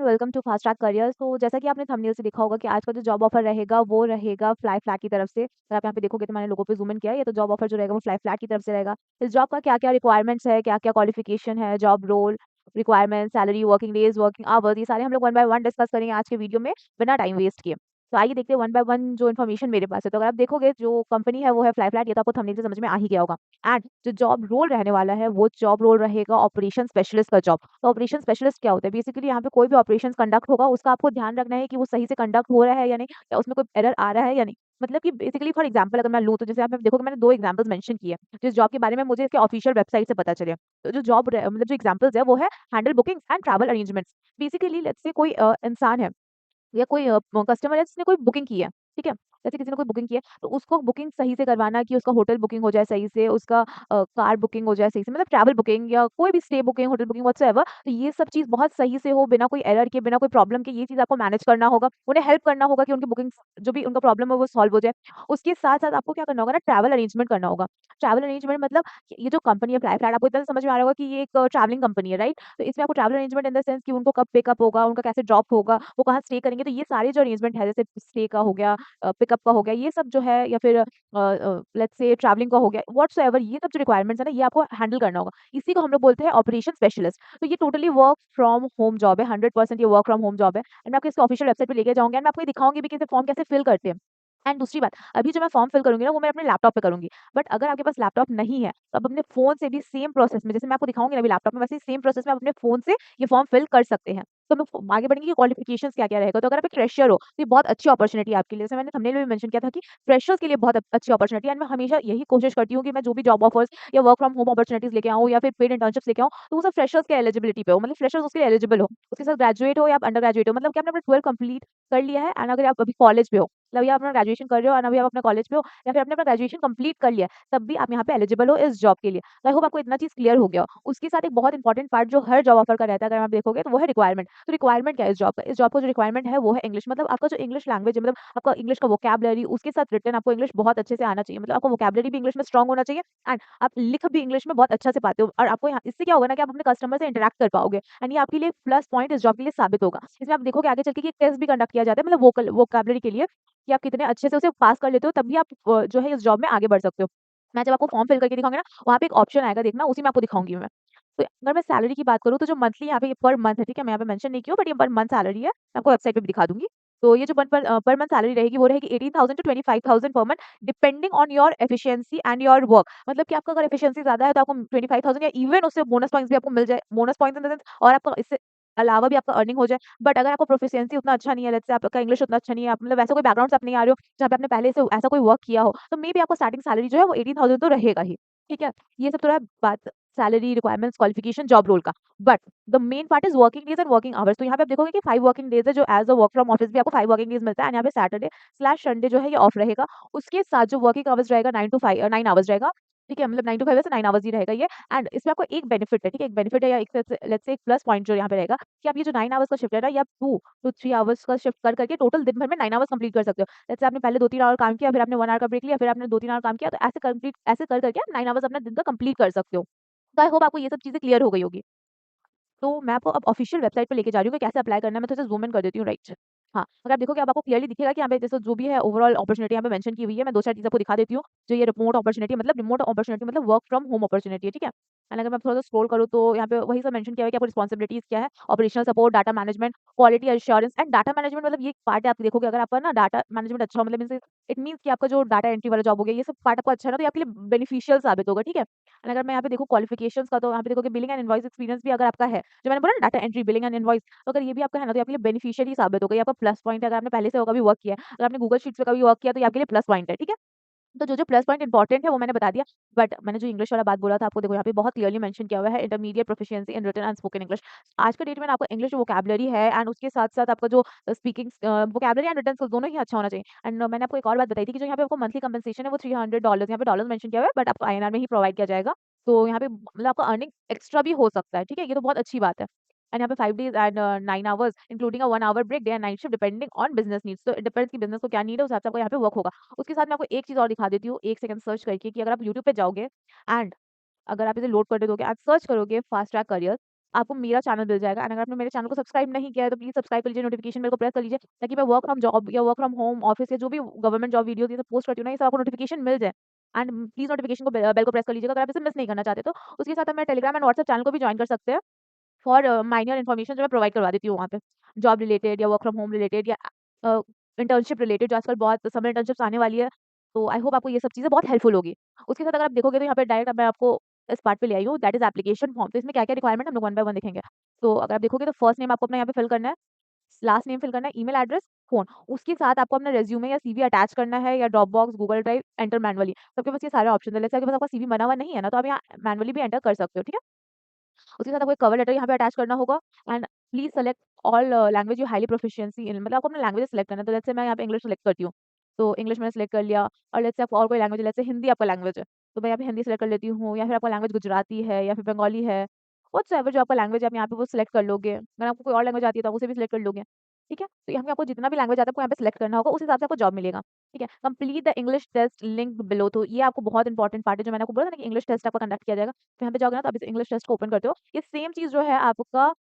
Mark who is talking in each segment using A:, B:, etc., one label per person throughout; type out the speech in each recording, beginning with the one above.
A: Welcome to fast track careers. तो जैसा कि आपने थंबनेल से देखा होगा कि आज का जो जॉब ऑफर रहेगा वो रहेगा फ्लाई फ्लैग की तरफ से। अगर आप यहाँ पे देखोगे तो मैंने लोगों पे ज़ूम इन किया है, ये तो जॉब ऑफर जो रहेगा वो फ्लाई फ्लैग की तरफ से रहेगा। इस जॉब का क्या-क्या रिक्वायरमेंट्स है, क्या-क्या क्वालिफिकेशन है, job role, requirement, salary, working days, working hours, ये सारे हम लोग वन बाय वन डिस्कस करेंगे आज के वीडियो में बिना टाइम वेस्ट किए। तो आइए देखते हैं वन बाय वन जो इन्फॉर्मेशन मेरे पास है। तो अगर आप देखोगे जो कंपनी है वो है फ्लाई फ्लैग, ये तो आपको थंबनेल से समझ में आ ही गया होगा। एंड जो जॉब रोल रहने वाला है वो जॉब रोल रहेगा ऑपरेशन स्पेशलिस्ट का जॉब। तो ऑपरेशन स्पेशलिस्ट क्या होता है? बेसिकली यहाँ पे कोई भी ऑपरेशंस कंडक्ट होगा उसका आपको ध्यान रखना है कि वो सही से कंडक्ट हो रहा है या नहीं, या उसमें कोई एरर आ रहा है या नहीं। मतलब कि बेसिकली फॉर एग्जांपल अगर मैं लूँ तो जैसे आप देखोगे मैंने 2 एग्जांपल्स मेंशन किए हैं, जिस जॉब के बारे में मुझे इसके ऑफिशियल वेबसाइट से पता चले। तो जो जॉब मतलब जो एग्जांपल्स है वो है handle bookings and travel arrangements. Basically let's say कोई इंसान है या कोई कस्टमर है जिसने कोई बुकिंग की है, ठीक है? जैसे किसी ने कोई बुकिंग की है, तो उसको बुकिंग सही से करवाना कि उसका होटल बुकिंग हो जाए सही से, उसका कार बुकिंग हो जाए सही से, मतलब ट्रैवल बुकिंग या कोई भी stay booking, hotel booking whatsoever. तो ये सब चीज़ बहुत सही से हो, बिना कोई एरर के, बिना कोई प्रॉब्लम के, ये चीज़ आपको मैनेज करना होगा। उन्हें हेल्प करना होगा कि उनकी बुकिंग्स जो भी उनका प्रॉब्लम है वो सॉल्व हो जाए। उसके साथ-साथ आपको क्या करना होगा ना, ट्रैवल अरेंजमेंट करना होगा। ट्रैवल अरेंजमेंट मतलब ये जो कंपनी है फ्लाई फ्लैट, आपको इतना तो समझ में आ रहा होगा कि ये एक ट्रैवलिंग कंपनी है, राइट? तो इसमें आपको travel arrangement in the sense कि उनको कब पिकअप होगा, उनका कैसे ड्रॉप होगा, वो कहाँ स्टे करेंगे, तो ये सारे जो अरेंजमेंट है, जैसे स्टे का हो गया, पिकअप का हो गया, ये सब जो है, या फिर लेट्स से ट्रैवलिंग का हो गया, व्हाटसोएवर, ये सब जो रिक्वायरमेंट्स है ना, ये आपको हैंडल करना होगा। इसी को हम लोग बोलते हैं ऑपरेशन स्पेशलिस्ट। तो ये totally work from home job है, 100% ये वर्क फ्रॉम होम जॉब है। एंड मैं आपको इसके ऑफिशियल वेबसाइट पे लेके जाऊँगी एंड मैं आपको ये दिखाऊँगी भी कि इसे फॉर्म कैसे फिल करते हैं। एंड दूसरी बात, अभी जो मैं फॉर्म फिल करूँगी ना, वो मैं अपने लैपटॉप पे करूँगी। बट अगर आपके पास लैपटॉप नहीं है, तो आप अपने फ़ोन से भी सेम प्रोसेस में, जैसे मैं आपको दिखाऊँगी ना अभी लैपटॉप में, वैसे ही सेम प्रोसेस में आप अपने फ़ोन से ये फॉर्म फिल कर सकते हैं। तो हम लोग आगे बढ़ेंगे कि क्वालिफिकेशंस क्या-क्या रहेगा। तो अगर आप एक फ्रेशर हो, तो ये बहुत अच्छी अपॉर्च्युनिटी है आपके लिए। जैसे मैंने थंबनेल में भी मेंशन किया था कि फ्रेशर्स के लिए बहुत अच्छी अपॉर्च्युनिटी है। एंड मैं हमेशा यही कोशिश करती हूँ कि मैं जो भी जॉब ऑफर्स या वर्क फ्रॉम होम अपॉर्च्युनिटीज़ लेके आऊँ या फिर पेड इंटर्नशिप्स लेके आऊँ, तो वो सब फ्रेशर्स के एलिजिबिलिटी पे हो, मतलब फ्रेशर्स उसके लिए एलिजिबल हो। उसके साथ ग्रेजुएट हो या आप अंडर ग्रेजुएट हो, मतलब कि आपने अपना 12 कंप्लीट कर लिया है एंड अगर आप अभी कॉलेज में हो, मतलब या अपना ग्रेजुएशन कर रहे हो और अभी आप अपने कॉलेज में हो, या फिर आपने अपना ग्रेजुएशन कंप्लीट कर लिया है, तब भी आप यहाँ पे एलिजिबल हो इस जॉब के लिए। तो आई होप आपको इतना चीज़ क्लियर हो गया हो। उसके साथ एक बहुत इंपॉर्टेंट पार्ट जो हर जॉब ऑफर का रहता है, अगर आप देखोगे, तो वो है रिक्वायरमेंट। तो रिक्वायरमेंट क्या है इस जॉब का? इस जॉब का जो रिक्वायरमेंट है वो है इंग्लिश, मतलब आपका जो इंग्लिश लैंग्वेज है, मतलब आपका इंग्लिश का वोकैब्युलरी, उसके साथ रिटन आपको इंग्लिश बहुत अच्छे से आना चाहिए। मतलब आपका वोकैब्युलरी भी इंग्लिश में स्ट्रांग होना चाहिए एंड आप लिख भी इंग्लिश में बहुत अच्छा से पाते हो, और आपको यहाँ इससे क्या होगा ना कि आप अपने कस्टमर से इंटरैक्ट कर पाओगे एंड ये आपके लिए प्लस पॉइंट इस जॉब के लिए साबित होगा। इसमें आप देखोगे आगे चल के कि एक टेस्ट भी कंडक्ट किया जाता है, मतलब वोकैब्युलरी के लिए, कि आप कितने अच्छे से उसे पास कर लेते हो, तभी आप जो है इस जॉब में आगे बढ़ सकते हो। मैं जब आपको फॉर्म फिल करके दिखाऊँगी ना, वहाँ पे एक ऑप्शन आएगा, देखना, उसी में आपको दिखाऊँगी मैं। तो अगर मैं सैलरी की बात करूँ तो जो मंथली यहाँ पे पर मंथ है, ठीक है? मैं यहाँ पे मेंशन नहीं की हूँ, बट ये पर मंथ सैलरी है। मैं आपको वेबसाइट पे भी दिखा दूँगी। तो ये जो पर मंथ सैलरी रहेगी वो रहेगी 18,000 टू 25,000 पर month, depending on your efficiency and your work. मतलब कि आपका अगर एफिशिएंसी ज़्यादा है तो आपको 25,000 या इवन उससे बोनस पॉइंट्स भी आपको मिल जाए। Bonus points in the sense, और आपका इससे अलावा भी आपका अर्निंग हो जाए। बट अगर आपका प्रोफिशिएंसी उतना अच्छा नहीं है, लेट्स से आपका इंग्लिश उतना अच्छा नहीं है, आप मतलब वैसा कोई बैकग्राउंड से आप नहीं आ रहे हो, जहाँ पे आपने पहले से ऐसा कोई वर्क किया हो, तो मे बी आपका स्टार्टिंग सैलरी जो है वो 18,000 तो रहेगा ही, ठीक है? ये सब तो रहा बात salary, requirements, qualification, job role का। But the main part is working days and working hours. तो यहाँ पे आप देखोगे कि 5 वर्किंग डेज़ है, जो as a work from office भी आपको 5 वर्किंग डेज़ मिलता है, एंड यहाँ पे सैटरडे स्लैश संडे जो है ये ऑफ रहेगा। उसके साथ जो वर्किंग आवर्स रहेगा 9 आवर्स रहेगा, ठीक है? मतलब 9 टू 5 वैसे 9 आवर्स ही रहेगा ये। एंड इसमें आपको एक बेनिफिट है, ठीक है? एक बेनिफिट है या एक लेट्स से एक प्लस पॉइंट जो यहाँ पे रहेगा, कि आप ये जो 9 आवर्स का शिफ्ट है ना, ये आप 2 टू 3 आवर्स का शिफ्ट कर करके टोटल दिन भर में 9 आवर्स कंप्लीट कर सकते हो। जैसे आपने पहले 2-3 आवर काम किया, फिर आपने 1 आवर का ब्रेक लिया, फिर आपने 2-3 आवर काम किया, तो ऐसे कर करके आप 9 आवर्स अपना दिन का कंप्लीट कर सकते हो। तो आई होप आपको ये सब चीज़ें क्लियर हो गई होगी। तो मैं आपको अब ऑफिशियल वेबसाइट पे लेके जा रही हूँ कि कैसे अप्लाई करना है। मैं थोड़ा-सा ज़ूम इन कर देती हूँ, राइट। हाँ, अगर आप देखोगे, अब आपको क्लियरली दिखेगा कि यहाँ पे जैसे जो भी है ओवरऑल अपॉर्च्युनिटी यहाँ पे मेंशन की हुई है। मैं 2-4 चीज़ आपको दिखा देती हूँ। जो ये रिमोट अपॉर्च्युनिटी मतलब वर्क फ्रॉम होम अपॉर्च्युनिटी है, ठीक है? एंड अगर मैं थोड़ा-सा स्क्रॉल करूँ तो यहाँ पे वही सब मेंशन किया हुआ है कि आपको रिस्पॉन्सिबिलिटीज़ क्या है, operational support, data management, quality assurance and data management, मतलब ये पार्ट है, आप देखोगे अगर आपका ना डाटा मैनेजमेंट अच्छा हो, मतलब इट मीन्स कि आपका जो डाटा एंट्री वाला जॉब हो गया, ये सब पार्ट आपका अच्छा है ना, तो ये आपके लिए बेनिफिशियल साबित होगा, ठीक है? एंड अगर मैं यहाँ पे देखूँ क्वालिफिकेशंस का, तो यहाँ पे देखोगे बिलिंग एंड इनवॉइस एक्सपीरियंस भी अगर आपका है, जो मैंने बोला ना data entry, billing and invoice, तो अगर ये भी आपका है ना, तो ये आपके लिए बेनिफिशियल ही साबित होगा। ये आपका प्लस पॉइंट है, अगर आपने पहले से कभी वर्क किया है, अगर आपने गूगल शीट्स पे कभी वर्क किया, तो ये आपके लिए प्लस पॉइंट है, ठीक है? तो जो-जो प्लस पॉइंट इम्पोर्टेंट है वो मैंने बता दिया। बट मैंने जो इंग्लिश वाला बात बोला था, आपको देखो यहाँ पे बहुत क्लियरली मेंशन किया हुआ है, intermediate proficiency in written and spoken English. आज के डेट में ना आपका इंग्लिश वोकैब्युलरी है एंड उसके साथ-साथ आपका जो speaking vocabulary and written skills दोनों ही अच्छा होना चाहिए। एंड मैंने आपको एक और बात बताई थी कि जो यहाँ पे आपको मंथली कंपनसेशन है वो $300, यहाँ पे डॉलर्स मेंशन किया हुआ है, बट आपको आईएनआर में ही प्रोवाइड किया जाएगा। तो यहाँ पे मतलब आपका अर्निंग एक्स्ट्रा भी हो सकता है, ठीक है? ये तो बहुत अच्छी बात है। एंड यहाँ पे 5 days and 9 hours including a 1 hour break, day and night shift depending on business needs. तो इट डिपेंड्स कि बिज़नेस को क्या नीड है, उस हिसाब से आपको यहाँ पे वर्क होगा। उसके साथ मैं आपको एक चीज़ और दिखा देती हूँ, 1 सेकंड सर्च करके, कि अगर आप यूट्यूब पे जाओगे एंड अगर आप इसे लोड करने दोगे, आप सर्च करोगे फास्ट ट्रैक करियर, आपको मेरा चैनल मिल जाएगा। एंड अगर आपने मेरे चैनल को सब्सक्राइब नहीं किया है तो प्लीज़ सब्सक्राइब कर लीजिए, नोटिफिकेशन बेल को प्रेस कर लीजिए, ताकि मैं वर्क फ्रॉम जॉब या वर्क फ्रॉम होम ऑफिस या जो भी गवर्नमेंट जॉब वीडियोज़ ये सब पोस्ट करती हूँ ना, ये सब आपको नोटिफिकेशन मिल जाए। एंड प्लीज़ नोटिफिकेशन को बेल को प्रेस कर लीजिएगा अगर आप इसे मिस नहीं करना चाहते तो। उसके साथ आप मेरे टेलीग्राम एंड व्हाट्सएप चैनल को भी जॉइन कर सकते हैं फॉर माइनर इन्फॉर्मेशन जो मैं प्रोवाइड करवा देती हूँ वहाँ पे। जॉब रिलेटेड या वर्क फ्रॉम होम रिलेटेड या इंटर्नशिप रिलेटेड, जो आजकल बहुत समर इंटर्नशिप्स आने वाली है। तो आई होप आपको ये सब चीज़ें बहुत हेल्पफुल होगी। उसके साथ अगर आप देखोगे तो यहाँ पे डायरेक्ट मैं आपको इस पार्ट पे ले आई हूँ, दैट इज़ एप्लीकेशन फॉर्म। तो इसमें क्या-क्या रिक्वायरमेंट हम लोग वन बाय वन देखेंगे। तो अगर आप देखोगे तो फर्स्ट नेम आपको अपना यहाँ पे फिल करना है, लास्ट नेम फिल करना है, ईमेल एड्रेस, फ़ोन। उसके साथ आपको अपना रिज़्यूमे या सीवी अटैच करना है या Dropbox, Google drive, enter manually. तो आपके पास ये सारे ऑप्शन है। लेट्स से आपके पास आपका सीवी बना हुआ नहीं है ना, तो आप यहाँ मैनुअली भी एंटर कर सकते हो, ठीक है? उसके साथ आपको एक कवर लेटर यहाँ पे अटैच करना होगा and please select all language you highly proficiency in, मतलब आपको अपना लैंग्वेज सेलेक्ट करना है। तो लेट्स से मैं यहाँ पे इंग्लिश सेलेक्ट करती हूँ। तो इंग्लिश मैंने सेलेक्ट कर लिया और लेट्स से आपको और कोई लैंग्वेज है, लेट्स से हिंदी आपका लैंग्वेज है, तो मैं यहाँ पे हिंदी सेलेक्ट कर लेती हूँ, या फिर आपका लैंग्वेज गुजराती है या फिर बंगाली है, व्हाट्सएवर जो आपका लैंग्वेज है आप यहाँ पे वो सिलेक्ट कर लोगे। अगर आपको कोई और लैंग्वेज आती है तो आप उसे भी सिलेक्ट कर लोगे, ठीक है? तो यहाँ पे आपको जितना भी लैंग्वेज आता है आपको यहाँ पे सिलेक्ट करना होगा, उस हिसाब से आपको जॉब मिलेगा, ठीक है? Complete the English test link below, तो ये आपको बहुत इंपॉर्टेंट पार्ट है जो मैंने आपको बोला था ना कि इंग्लिश टेस्ट आपका कंडक्ट किया जाएगा। तो यहाँ पे जाओगे ना तो आप इस इंग्लिश टेस्ट को ओपन करते हो, ये सेम चीज़ जो है आपका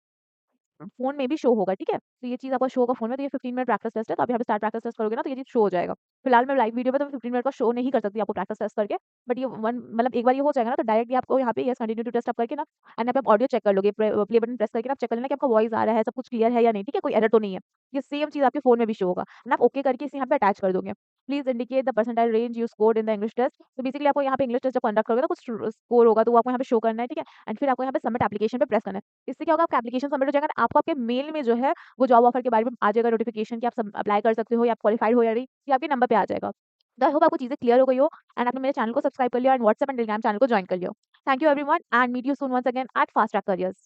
A: फ़ोन में भी शो होगा, ठीक है? तो ये चीज़ आपका शो होगा फ़ोन में, तो ये 15 मिनट प्रैक्टिस टेस्ट है, तो आप यहाँ पे स्टार्ट प्रैक्टिस टेस्ट करोगे ना तो ये चीज़ शो हो जाएगा। फिलहाल मैं लाइव वीडियो में तो 15 मिनट का शो नहीं कर सकती आपको प्रैक्टिस टेस्ट करके, बट ये वन मतलब एक बार ये हो जाएगा ना तो डायरेक्टली आपको यहाँ पे येस कंटिन्यू टू टेस्ट आप करके ना एंड यहाँ पे आप ऑडियो चेक कर लोगे, प्ले बटन प्रेस करके ना आप चेक कर लेना कि आपका वॉइस आ रहा है, सब कुछ क्लियर है या नहीं, ठीक है? कोई एरर तो नहीं है। ये सेम चीज़ आपके फ़ोन में भी शो होगा एंड आप ओके करके इसे यहाँ पे अटैच कर दोगे। Please indicate the percentile range you scored in the English test. तो बेसिकली आपको यहाँ पे इंग्लिश टेस्ट जब कंडक्ट करोगे ना कुछ स्कोर होगा तो वो आपको यहाँ पे शो करना है, ठीक है? एंड फिर आपको यहाँ पे सबमिट एप्लीकेशन पे प्रेस करना है। इससे क्या होगा, आपका एप्लीकेशन सबमिट हो जाएगा, आपको आपके मेल में जो है वो जॉब ऑफर के बारे में आ जाएगा नोटिफिकेशन कि आप सब अप्लाई कर सकते हो या आप क्वालिफाइड हो या नहीं, ये आपके नंबर पे आ जाएगा। तो आई होप आपको चीज़ें क्लियर हो गई हो एंड आपने मेरे चैनल को सब्सक्राइब कर लिया and WhatsApp and Telegram channel को जॉइन कर लिया। Thank you everyone and meet you soon once again at fast track careers.